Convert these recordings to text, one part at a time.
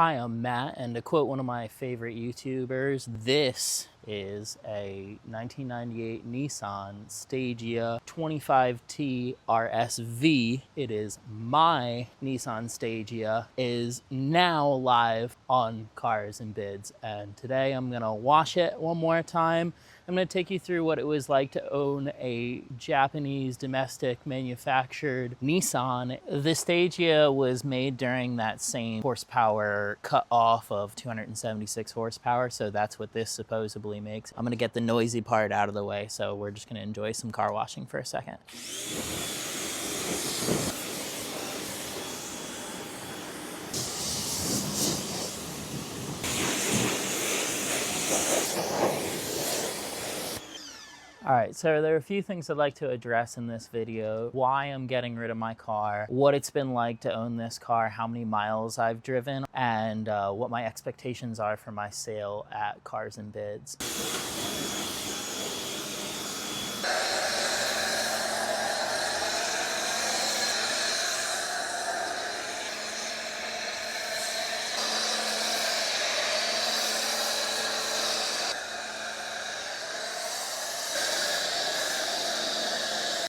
Hi, I'm Matt, and to quote one of my favorite YouTubers, this is a 1998 Nissan Stagea 25T RSV. It is my Nissan Stagea, is now live on Cars and Bids, and today I'm gonna wash it one more time. I'm going to take you through what it was like to own a Japanese domestic manufactured Nissan. The Stagea was made during that same horsepower cut off of 276 horsepower, so that's what this supposedly makes. I'm going to get the noisy part out of the way, so we're just going to enjoy some car washing for a second. All right, so there are a few things I'd like to address in this video. Why I'm getting rid of my car, what it's been like to own this car, how many miles I've driven, and what my expectations are for my sale at Cars and Bids.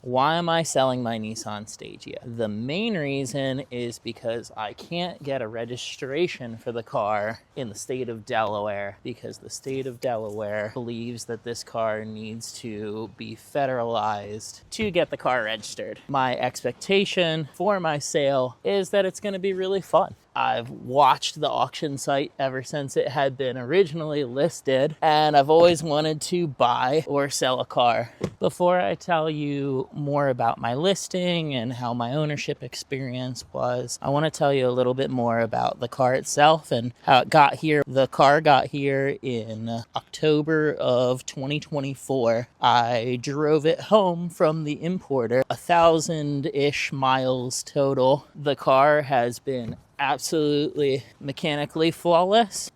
Why am I selling my Nissan Stagea? The main reason is because I can't get a registration for the car in the state of Delaware because the state of Delaware believes that this car needs to be federalized to get the car registered. My expectation for my sale is that it's going to be really fun. I've watched the auction site ever since it had been originally listed, and I've always wanted to buy or sell a car. Before I tell you more about my listing and how my ownership experience was, I want to tell you a little bit more about the car itself and how it got here. The car got here in October of 2024. I drove it home from the importer, 1,000-ish miles total. The car has been absolutely mechanically flawless.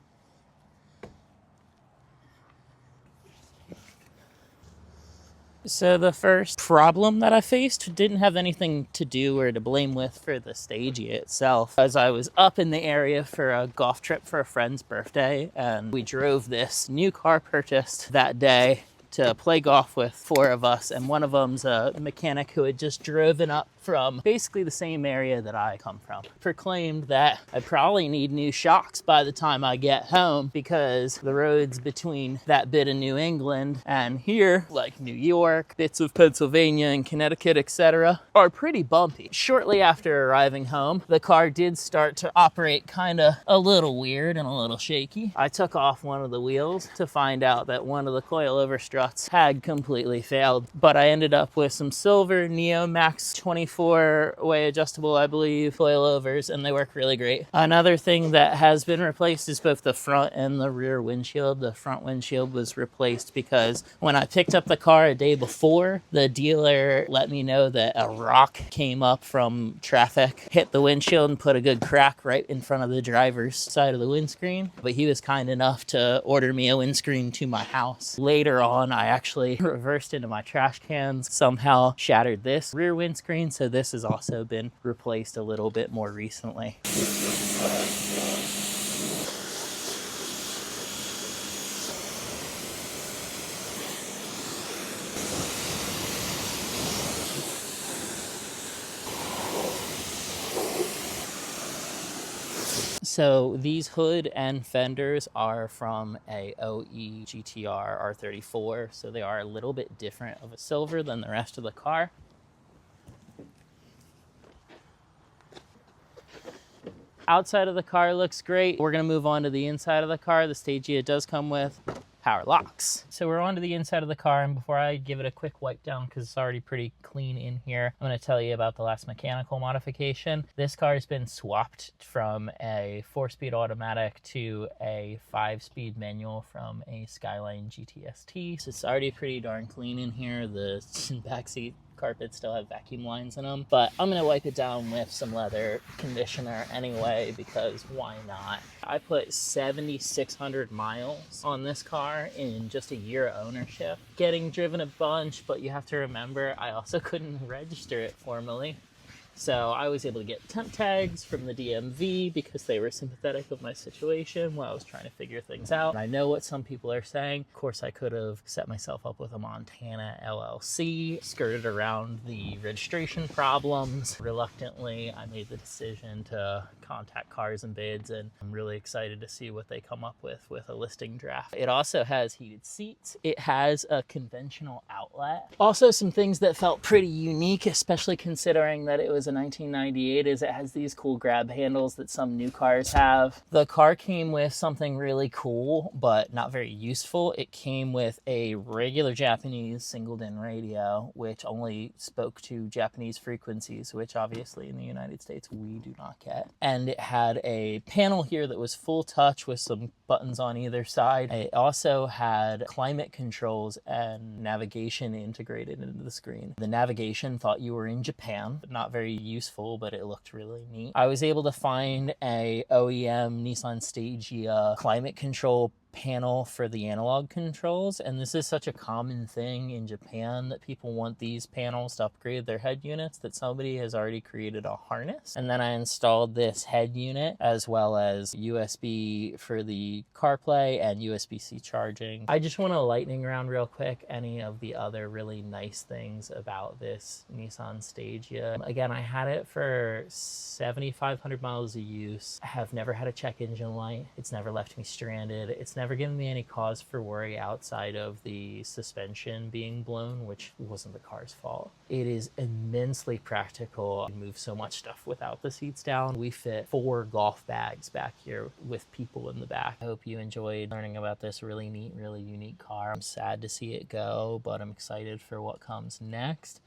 So the first problem that I faced didn't have anything to do or to blame with for the Stagea itself. As I was up in the area for a golf trip for a friend's birthday, and we drove this new car purchased that day to play golf with 4 of us, and one of them's a mechanic who had just driven up from basically the same area that I come from. Proclaimed that I probably need new shocks by the time I get home because the roads between that bit of New England and here, like New York, bits of Pennsylvania and Connecticut, etc., are pretty bumpy. Shortly after arriving home, the car did start to operate kind of a little weird and a little shaky. I took off one of the wheels to find out that one of the coilover struts had completely failed, but I ended up with some silver Neo Max 24-way adjustable, I believe, coilovers, and they work really great. Another thing that has been replaced is both the front and the rear windshield. The front windshield was replaced because when I picked up the car a day before, the dealer let me know that a rock came up from traffic, hit the windshield, and put a good crack right in front of the driver's side of the windscreen. But he was kind enough to order me a windscreen to my house. Later on, I actually reversed into my trash cans, somehow shattered this rear windscreen, so this has also been replaced a little bit more recently. So these hood and fenders are from a OE GTR R34, so they are a little bit different of a silver than the rest of the car. Outside of the car looks great. We're gonna move on to the inside of the car. The Stagea does come with power locks. So we're on to the inside of the car, and before I give it a quick wipe down because it's already pretty clean in here, I'm going to tell you about the last mechanical modification. This car has been swapped from a 4-speed automatic to a 5-speed manual from a Skyline GTST. So it's already pretty darn clean in here. The backseat carpets still have vacuum lines in them, but I'm gonna wipe it down with some leather conditioner anyway because why not? I put 7,600 miles on this car in just a year of ownership. Getting driven a bunch, but you have to remember I also couldn't register it formally. So I was able to get temp tags from the DMV because they were sympathetic of my situation while I was trying to figure things out. And I know what some people are saying. Of course, I could have set myself up with a Montana LLC, skirted around the registration problems. Reluctantly, I made the decision to contact Cars and Bids, and I'm really excited to see what they come up with a listing draft. It also has heated seats. It has a conventional outlet. Also, some things that felt pretty unique, especially considering that it was a 1998, is it has these cool grab handles that some new cars have. The car came with something really cool, but not very useful. It came with a regular Japanese singled-in radio, which only spoke to Japanese frequencies, which obviously in the United States we do not get. And it had a panel here that was full touch with some buttons on either side. It also had climate controls and navigation integrated into the screen. The navigation thought you were in Japan. Not very useful, but it looked really neat. I was able to find a OEM Nissan Stagea climate control panel for the analog controls, and this is such a common thing in Japan that people want these panels to upgrade their head units that somebody has already created a harness. And then I installed this head unit as well as USB for the CarPlay and USB-C charging. I just want to lightning round real quick any of the other really nice things about this Nissan Stagea. Again, I had it for 7,500 miles of use. I have never had a check engine light. It's never left me stranded. It's never given me any cause for worry outside of the suspension being blown, which wasn't the car's fault. It is immensely practical. You move so much stuff without the seats down. We fit 4 golf bags back here with people in the back. I hope you enjoyed learning about this really neat, really unique car. I'm sad to see it go, but I'm excited for what comes next.